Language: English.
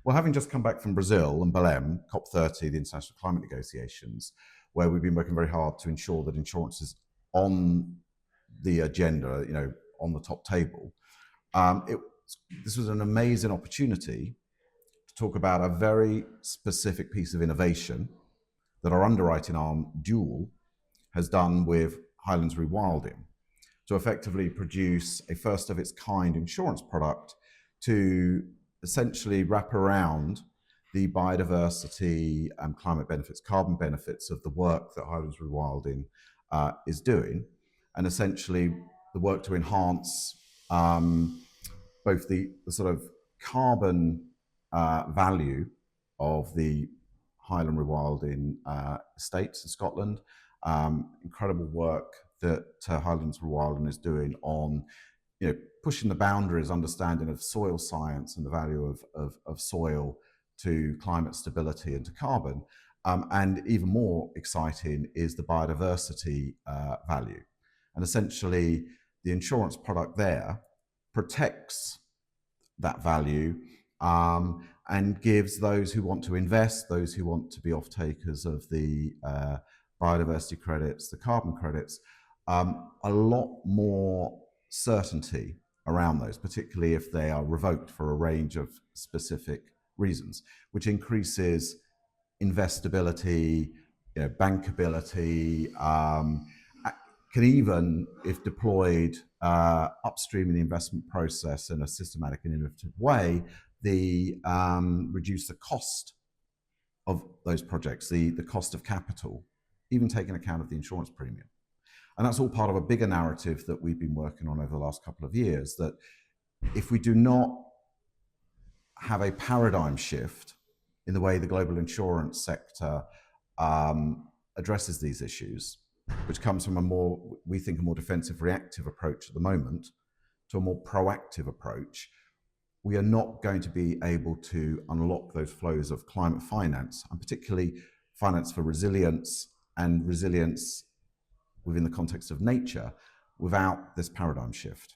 Well, having just come back from Brazil and Belém, COP30, the international climate negotiations, where we've been working very hard to ensure that insurance is on the agenda, on the top table. This was an amazing opportunity to talk about a very specific piece of innovation that our underwriting arm, Dual, has done with Highlands Rewilding to effectively produce a first of its kind insurance product to essentially wrap around the biodiversity and climate benefits, carbon benefits of the work that Highlands Rewilding is doing, and essentially the work to enhance both the sort of carbon value of the Highland Rewilding estates in Scotland. Incredible work that Highlands Rewilding is doing on pushing the boundaries, understanding of soil science and the value of soil to climate stability and to carbon. And even more exciting is the biodiversity value. And essentially, the insurance product there protects that value and gives those who want to invest, those who want to be off-takers of the biodiversity credits, the carbon credits, a lot more certainty around those, particularly if they are revoked for a range of specific reasons, which increases investability, bankability, can even, if deployed upstream in the investment process in a systematic and innovative way, reduce the cost of those projects, the cost of capital, even taking account of the insurance premium. And that's all part of a bigger narrative that we've been working on over the last couple of years, that if we do not have a paradigm shift in the way the global insurance sector addresses these issues, which comes from we think, a more defensive reactive approach at the moment to a more proactive approach, we are not going to be able to unlock those flows of climate finance, and particularly finance for resilience and resilience within the context of nature, without this paradigm shift.